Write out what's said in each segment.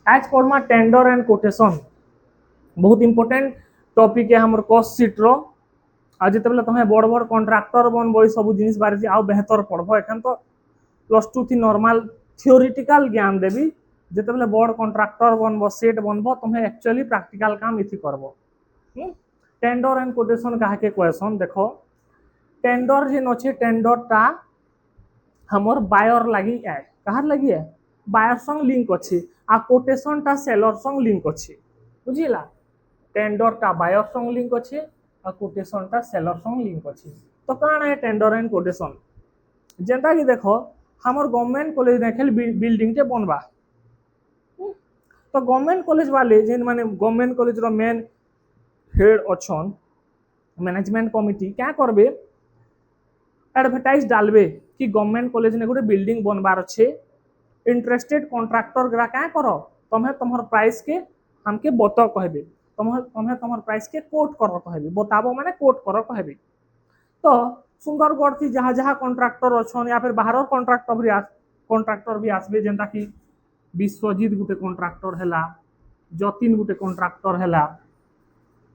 आज पढ़मा tender and quotation बहुत important topic है हमर कॉस्ट शीट रो। आज जिते तुम्हें बड़ बड़ कॉन्ट्राक्टर बन बई सब जिनिस बारे आउ बेहतर पढ़ब। एखन तो प्लस टू थी नॉर्मल थियोरिटिकल ज्ञान देवी जिते बड़ कॉन्ट्राक्टर बनब सेट बनब तुम्हें एक्चुअली प्रैक्टिकल काम इथि करब। टेंडर एंड कोटेशन काहे कहसन देख टेंडर जेन अच्छे टेंडर टा हमर बायर लगी है कहार लगी है बायर संग लिंक अच्छे आ कोटेशन टा सेलर संग लिंक अच्छे बुझिला। टेंडर टा बायर संग लिंक अच्छे आ कोटेशन टा सेलर संग लिंक अच्छे। तो कौन है टेंडर एंड कोटेशन जेनता कि देख हमर गवर्नमेंट कॉलेज देखे बिल्डिंग टे बनवा तो गवर्नमेंट कॉलेज वाले जेन माने गवर्नमेंट कॉलेज रो मेन हेड अच्छन मैनेजमेंट कमिटी क्या करबे एडवर्टाइज डालबे कि गवर्नमेंट कॉलेज ने गोटे बिल्डिंग बनवार अच्छे इंटरेस्टेड कॉन्ट्राक्टर ग्रा क्या कर तुम्हें तुम प्राइस के हमके बत कहबे तुम्हें तुम प्राइस के कोट कर कहबे बताबो माने कोट कर कहबे। तो सुंदरगढ़ थी जहाँ जहाँ कॉन्ट्राक्टर अच्छन या फिर बाहर कॉन्ट्राक्टर भी आसबे जेनता कि विश्वजीत गोटे कॉन्ट्राक्टर है जतिन गोटे कॉन्ट्राक्टर है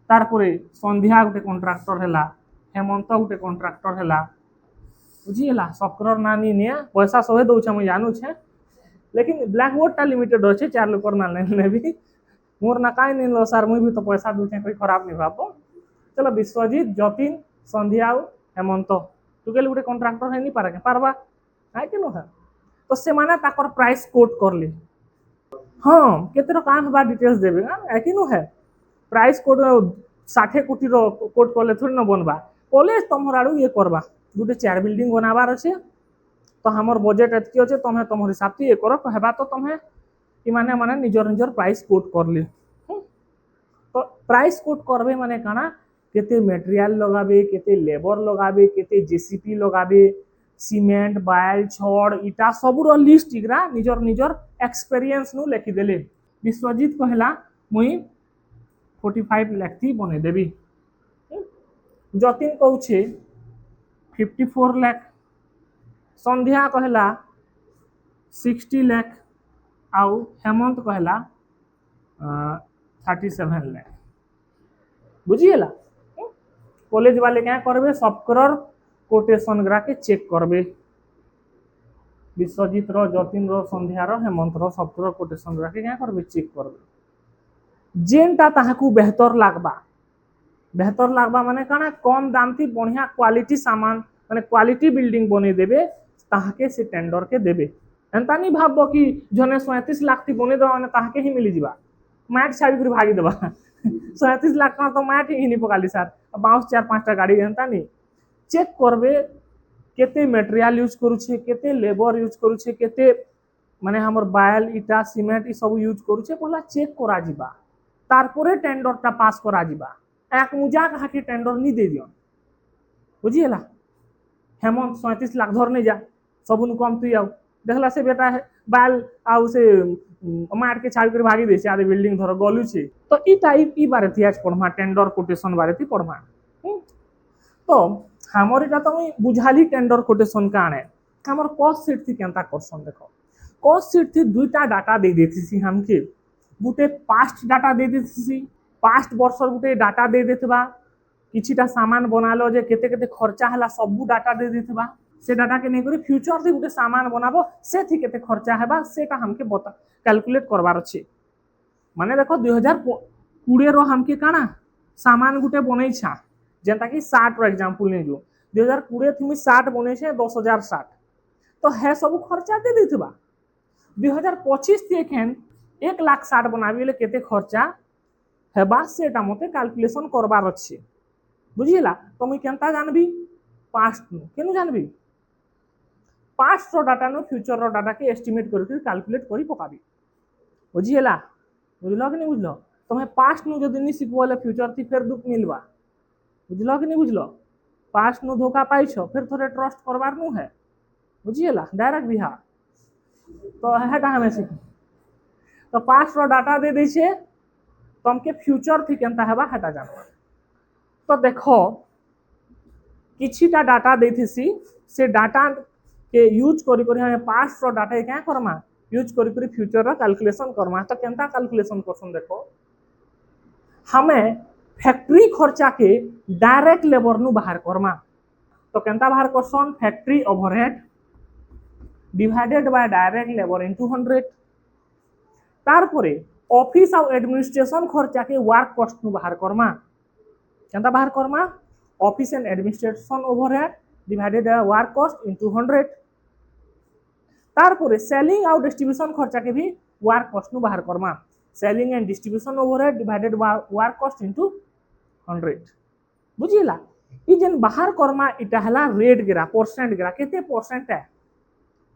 तारपरे संध्या गोटे कॉन्ट्राक्टर है हेमंत गोटे कॉन्ट्राक्टर है बुझीगला सबकर ना नी निया पैसा सहे दौचे मुझे जानू छे लेकिन ब्लैक बोर्ड टा लिमिटेड अच्छे 4 लोग ना ने भी मोर ना कहीं नहीं लो सर मुझे भी तो पैसा दूचे कोई खराब नहीं भाव। चलो विश्वजीत जतिन संध्या हेमंत तू के गोटे कॉन्ट्राक्टर है नहीं पारे के पारबा है कि नुह तो से माने ताकर प्राइस कोट कर ली हाँ केते काम हवा डिटेल्स देबे है कि नुह प्राइस कोट 60 कोटी रो कोट करले थोड़ी न बनवा कॉलेज तुम आड़ू ये करवा गोटे 4 बिल्डिंग बनाबार अच्छे तो हमार बजेट एतकी अच्छे तुम्हें तुम हिसाब से ये कर कहबा तो तुम्हें इमाने माने निजर निजर प्राइस कोट कर ली। तो प्राइस कोट करबे माने काना केते मटेरियल लगाबे केते लेबर लगाबे केते जेसीपी लगाबे सीमेंट बायल छड़ इटा सबुर लिस्ट इगरा निजर निजर एक्सपीरियंस नु लिखि देले। विश्वजीत कहला मुई 45 लाख थी बने देवी जतिन कहूचे 54 लाख संध्या कहला 60 लाख आउ हेमंत कहला 37 लाख बुझीगला। कॉलेज वाले क्या करबे सबकर कोटेशन ग्रा के चेक करबे विश्वजीत रो जतिन रो संध्या रो हेमंत रो सबकर कोटेशन ग्रा के क्या करबे चेक करबे जेनटा ताहाकू बेहतर लागबा माने काना कम दाम थी बढ़िया क्वालिटी सामान माने क्वालिटी बिल्डिंग बने देबे ताहाके से टेंडर के देबे एंता नहीं भाबो कि जने 37 लाख थी बने दो माने ताहाके ही मिली जीवा मैट छाबी कर भागी देबा 37 लाख का तो मैट ही नहीं पकाली सर बाउंस 4-5टा गाड़ी एंता नहीं चेक करबे केते मटेरियल यूज करूछे केते लेबर यूज करूछे केते माने हमर बायल इटा सीमेंट ई सब यूज करूछे पहला चेक करा जीबा तारपरे टेंडर टा पास करा जीबा एक मुजा कहा कि टेंडर नहीं दे दियो बुझीगला। हेमंत 37 लाख धर नहीं जा सबुन कम तु आउ देखला से बेटा है बाल आउ से मार के छावी कर भागी दे आधे बिल्डिंग धर गलू छे तो ई टाइप ई बारे थी आज पढ़मा टेंडर कोटेशन बारे थी पढ़मा। तो हमर इटा तो मुई बुझाली टेंडर कोटेशन कान है हमर कॉस्ट शीट थी केनता करसन देखो कॉस्ट शीट थी दुईटा डाटा दे देथि हमके गुटे पास्ट डाटा दे देथि पास्ट वर्ष गुटे डाटा दे देथबा किछिटा सामान बनालो जे केते केते खर्चा हला सब डाटा दे देथबा से डाटा के नहीं करी फ्यूचर से गुटे सामान बनाबो से थी केते खर्चा हेबा सेटा हमके बता कैलकुलेट करबार अछि माने देखो 2020 रो हमके काना सामान गुटे बनै छा जेंता कि 60 रो एग्जांपल नै जो 2020 थी 60 बनै छे 10060 तो है सब खर्चा दे देथबा 2025 थी एखन 1,60,000 बनाबी केते खर्चा हेबा सेटा मते कैलकुलेशन करबार अछि बुझिला। तो मुई केनता जानबी पास्ट नु केनु जानबी पास्ट रो डाटा नु फ्यूचर रो डाटा के एस्टिमेट करके कैलकुलेट करी पकाबी बुझिला बुझलो कि नहीं बुझलो तुम्हें पास्ट नु जदि नहीं सिखबोले फ्यूचर थी फिर दुख मिलवा बुझलो कि नहीं बुझलो पास्ट नु धोखा पाइछो फिर थोड़े ट्रस्ट करबार नु है बुझिला डायरेक्ट बिहार तो हेटा हमें सीख तो पास्ट रो डाटा दे दै छे तुमके फ्यूचर थी केनता हेबा हेटा जानबा। तो देखो किछिटा डाटा देथिसी से डाटा के यूज करी करी हमें पास्ट रो डाटा क्या करमा यूज करी फ्यूचर रा कैलकुलेशन करमा। तो केनता कैलकुलेशन करसन देखो, हमें फैक्ट्री खर्चा के डायरेक्ट लेबर नु बाहर करमा। तो केनता बाहर करसन, factory overhead divided by direct labour into 100। तारपरे ऑफिस और एडमिनिस्ट्रेशन खर्चा के वर्क कॉस्ट नु बाहर करमा। केनता बाहर Karma, office and administration overhead divided by work cost into 100। तारपरे सेलिंग और डिस्ट्रीब्यूशन खर्चा के भी वर्क कॉस्ट नु बाहर Karma. Selling and distribution overhead divided by work cost into 100। बुझिला, ई जेन बाहर करमा इटा हला रेट गिरा, परसेंट गिरा, केते परसेंट है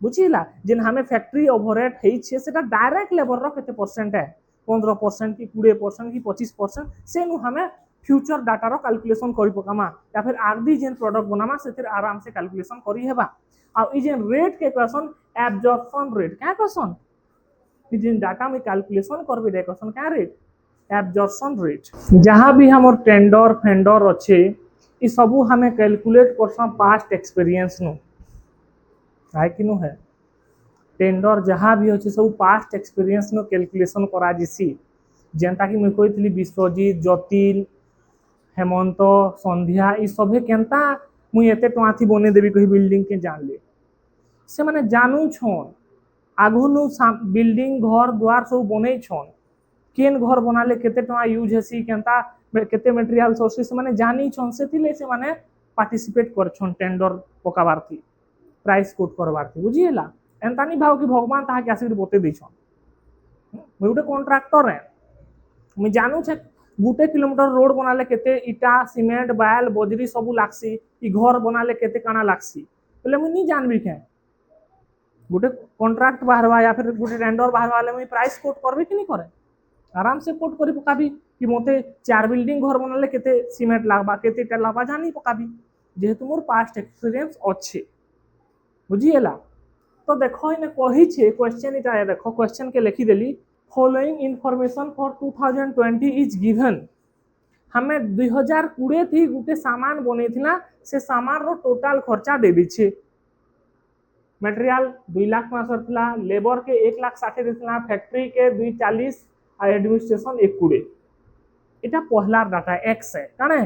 बुझिला। जेन हमें फैक्ट्री ओवरहेड है छे सेटा डायरेक्ट लेबर रो केते परसेंट है, 15% की 20% की 25%, से नु हमें फ्यूचर डाटा रो कैलकुलेशन करि पकामा, या फिर आरडी जेन प्रोडक्ट बनामा से आराम से कैलकुलेशन करी हेबा। आ ई जेन रेट के क्वेश्चन एब्जॉर्प्शन रेट क्या क्वेश्चन, ई जेन डाटा में कैलकुलेशन करबे दे क्वेश्चन क्या रेट, एब्जॉर्प्शन रेट। जहां भी हमर टेंडर फेंडर अच्छे ई सबू हमें कैलकुलेट करसा पास्ट एक्सपीरियंस नु है कि नु है। टेंडर जहाँ भी अच्छे सब पास्ट एक्सपीरियंस नो कैलकुलेशन करा जिसी, जेनता कि मुई कहितली विश्वजीत, जतिन, हेमंत, संध्या ई सभे केनता मुई एते टଙ୍କା थी बने देबी कही बिल्डिंग के जान ले। से माने जानू छन आगुनु बिल्डिंग घर द्वार सब बनै छन, केन घर बनाले केते टଙ୍କା यूज हेसी, केनता केते मटेरियल सोर्सेस माने जानी छन, सेथिले से माने पार्टिसिपेट कर छन टेंडर पकाबार थी, प्राइस कोट करबार थी। बुझिएला, एंता नहीं भाव कि भगवान ताहा के आसिक बते दै छन। मुई गोटे कॉन्ट्रैक्टर है, मुई जानू छे गोटे किलोमीटर रोड बनाले केते इटा सीमेंट बायल बजरी सबू लागसी, ई घर बनाले केते काना लागसी, बोले मुई नहीं जानबी के। गोटे कॉन्ट्रैक्ट बाहरवा या फिर गोटे टेंडर बाहरवा वाले मुई प्राइस कोट करबी कि नहीं करे, आराम से कोट करी पकाबी कि मोते 4 बिल्डिंग घर बनाले केते सीमेंट लागबा, केते इटा लागबा जानी पकाबी, जेहेतु मोर पास्ट एक्सपीरियंस अच्छे। बुझिएला। तो देखो इने कही छे क्वेश्चन इटा है, देखो क्वेश्चन के लिखी देली, following information for 2020 is given. हमें 2020 थी गोटे सामान बने थिला, से सामान रो टोटल खर्चा दे दी छे। मटेरियल 2 लाख में सरथिला, लेबर के 1 लाख 60 देथिला, फैक्ट्री के 240 आ एडमिनिस्ट्रेशन 120। इटा पहला डाटा एक्स है काने।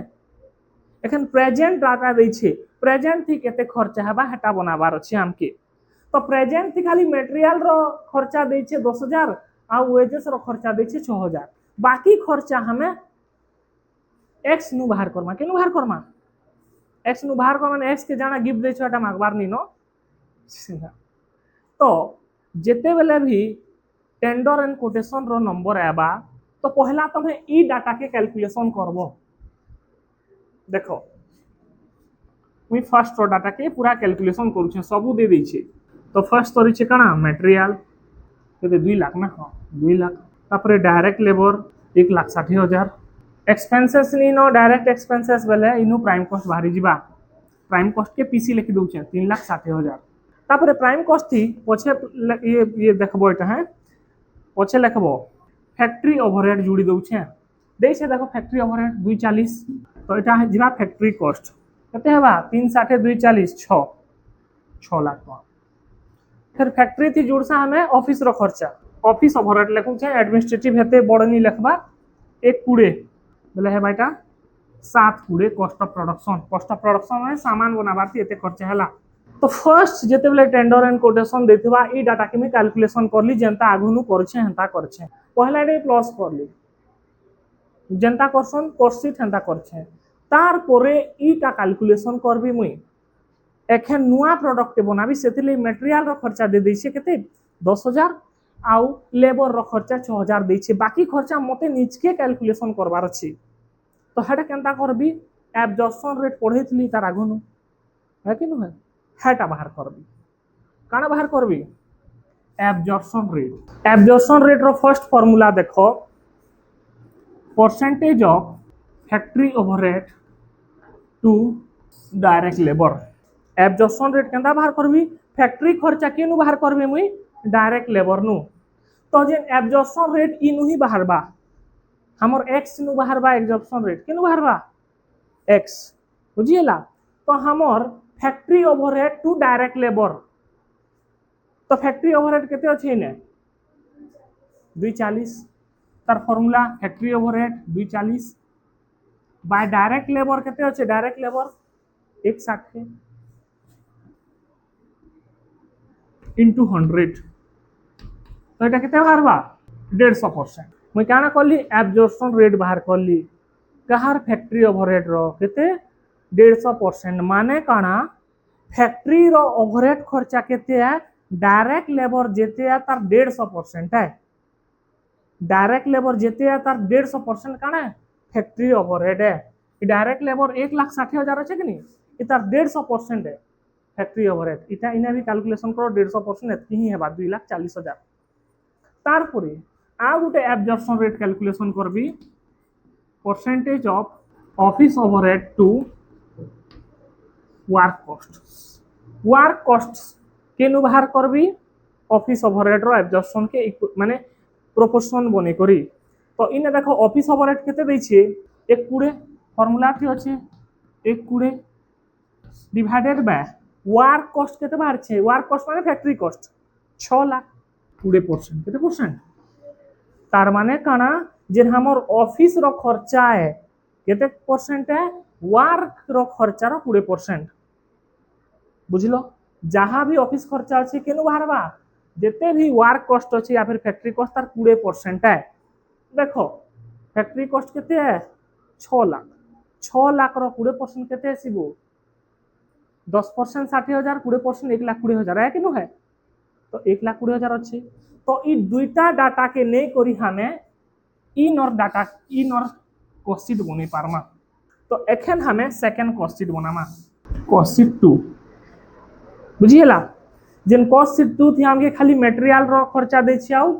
एखन प्रेजेंट डाटा दै छे, प्रेजेंट थी केते खर्चा हेबा हेटा बनाबार अछि हमके। तो प्रेजेंट थी खाली मटेरियल रो खर्चा दै छे 10,000 आ वेजेस रो खर्चा दै छे 6,000। बाकी खर्चा हमें एक्स नु बाहर करमा, केनु बाहर करमा, एक्स नु बाहर करमा, एक्स के जाना गिफ्ट दै छे एटा मागबार नी नो। तो जेते बेले भी टेंडर एंड कोटेशन रो नंबर आबा, तो पहला तमे ई डाटा के कैलकुलेशन करबो। देखो मुई फर्स्ट रो डाटा के पूरा कैलकुलेशन करू छे, सबू दे दै छे। तो फर्स्ट तोरी छे काना मटेरियल केते 2 लाख ना, हां 2 लाख। तापरे डायरेक्ट लेबर 1,60,000। एक्सपेंसेस नी नो, डायरेक्ट एक्सपेंसेस बेले इनु प्राइम कॉस्ट बाहरी जिबा, प्राइम कॉस्ट के पीसी लिखि दउ छे 3,60,000। तापरे प्राइम कॉस्ट थी पछे ये देखबो, एटा है पछे लिखबो फैक्ट्री ओवरहेड जुड़ी दउ छे, दे छे देखो फैक्ट्री ओवरहेड 240। तो एटा है जिबा फैक्ट्री कॉस्ट कते हेबा 360 240 6 लाख टका। फिर फैक्ट्री थी जुड़सा हमें ऑफिस रो खर्चा, ऑफिस ओवरहेड लिखु छे, एडमिनिस्ट्रेटिव हेते बड़नी लिखबा 120 बोले है बेटा 7 cost of production. Cost of production में सामान बनाबार थी एते खर्चा हैला। तो फर्स्ट जेते बेले टेंडर एंड कोटेशन देथिबा ई डाटा के मैं कैलकुलेशन करली, जनता आगुनु करछे हंता करछे, पहला डे प्लस करली, जनता करसन कोर्सिट हंता करछे, तार परे ईटा कैलकुलेशन करबी मुई एखन नुआ प्रोडक्ट बनाबी, सेतिले मटेरियल रो खर्चा दे दै छे केते 10,000 आउ लेबर रो खर्चा 6,000 दै छे। बाकी खर्चा मते नीचे कैलकुलेशन करबार अछि। तो हेटा केनता करबी, एब्जॉर्प्शन रेट पढ़ैतली तार आगुनु है कि न, हेटा बाहर करबी। काना बाहर करबी, एब्जॉर्प्शन रेट। एब्जॉर्प्शन रेट रो फर्स्ट फार्मूला देखो, percentage of factory overhead to direct labour. Absorption rate केनता बाहर करबी, फैक्ट्री खर्चा केनु बाहर करबी मुई, डायरेक्ट लेबर नु। तो जे एब्जॉर्प्शन रेट इ नु ही बाहर बा, हमर एक्स नु बाहर बा, एब्जॉर्प्शन रेट केनु बाहर बा एक्स। बुझिएला। तो हमर factory overhead to direct labour तो फैक्ट्री ओवरहेड केते अछि इने 240 तार formula factory overhead 240 by direct labour केते अछि डायरेक्ट लेबर 160 into 100 तो এটা কেতে বাহারবা 150% মই কানা করলি অ্যাবজর্পশন রেট বাহার করলি কাহার ফ্যাক্টরি ওভারহেড র কেতে 150% মানে কানা फैक्ट्री रो ओवरहेड खर्चा केते है डायरेक्ट लेबर जेते है तार 150% है डायरेक्ट लेबर जेते है तार 150% काना है फैक्ट्री ओवरहेड है डायरेक्ट लेबर 1,60,000 আছে कि नहीं ये तार 150% है फैक्ट्री ओवरहेड इटा इना भी कैलकुलेशन करो 150% एतकी ही है 2,40,000 तारपरे आ गुटे एब्जॉर्प्शन रेट कैलकुलेशन करबी percentage of office overhead to work cost केनु बाहर करबी ऑफिस ओवरहेड रो एब्जॉर्प्शन के माने प्रोपोर्शन बने करी तो इने देखो ऑफिस ओवरहेड केते दै छै 1 फार्मूला थी अछि 1 डिवाइडेड बाय वर्क कॉस्ट केते बाहर छै वर्क कॉस्ट माने फैक्ट्री कॉस्ट 6 लाख 20% केते परसेंट तार माने काना जे हमर ऑफिस रो खर्चा है केते परसेंट है वर्क रो खर्चा रो 20% बुझलो जहां भी ऑफिस खर्चा अछि केनु बाहरबा जेते भी वर्क कॉस्ट अछि या फिर फैक्ट्री कॉस्ट तार 20% है देखो फैक्ट्री कॉस्ट केते है 6 लाख रो 20% केते आसीबो 10% 60,000 20% 1,20,000 है कि नो है तो 1,20,000 अच्छी तो ई दुईटा डाटा के नहीं करी हमें इन और डाटा इन और कॉस्ट शीट बनी पारमा तो एखन हमें सेकंड कॉस्ट शीट बनामा कॉस्ट शीट 2 बुझिएला जिन कॉस्ट शीट 2 थी हमके खाली मटेरियल रो खर्चा दै छी आउ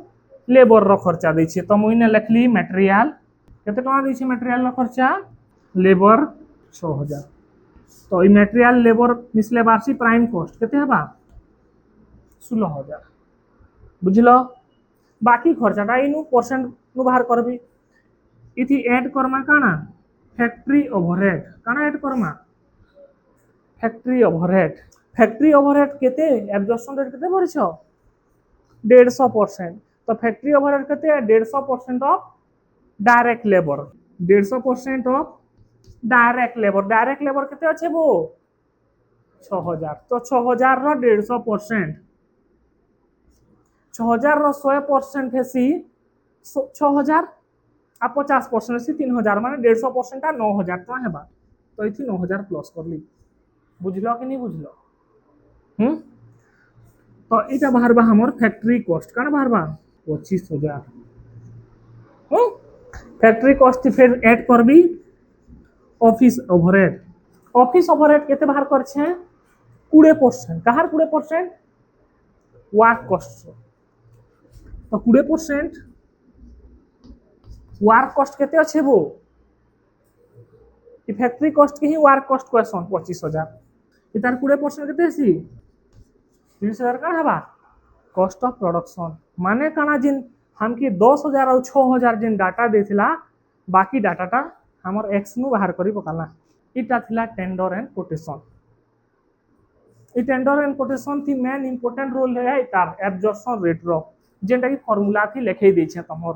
लेबर रो खर्चा दै छी तो मुइने लिखली मटेरियल केते टका दै छी मटेरियल रो खर्चा लेबर 6,000 तो ई मटेरियल लेबर मिसले बार्षी प्राइम कॉस्ट केते हेबा 16,000 बुझलो बाकी खर्चाटा इनु परसेंट नु बाहर करबी इथि ऐड करमा काना फैक्ट्री ओवरहेड फैक्ट्री ओवरहेड केते एब्जॉर्प्शन रेट केते बरछो 150% तो फैक्ट्री ओवरहेड केते 150% of direct labour 150% of direct labour केते अछि वो 6,000 तो 6,000 रो 150% 6,000 रो 100% हेसी 6,000 आ 50% हेसी 3,000 माने 150% टा 9,000 तो हेबा तो इथि 9,000 प्लस करली बुझलो कि नहीं बुझलो तो इटा बाहरबा हमर फैक्ट्री कॉस्ट काना बाहरबा 25,000 फैक्ट्री कॉस्ट फिर ऐड करबी ऑफिस ओवरहेड केते बाहर कर छे 20% कहार 20% वर्क कॉस्ट तो 20% वर्क कॉस्ट केते अच्छे वो फैक्ट्री कॉस्ट के ही वर्क कॉस्ट क्वेश्चन 25,000 इतार 20% केते सी 30,000 का हबा कॉस्ट ऑफ प्रोडक्शन माने काना जिन हमके 10,000 और 6,000 जिन डाटा देथिला बाकी डाटाटा हमर एक्स नु बाहर करी पकाला इटा थिला tender and quotation e tender and quotation थी मेन इंपोर्टेंट रोल है तार एब्जॉर्प्शन रेट रो जेंटा की फार्मूला थी लिखै दै छै तमर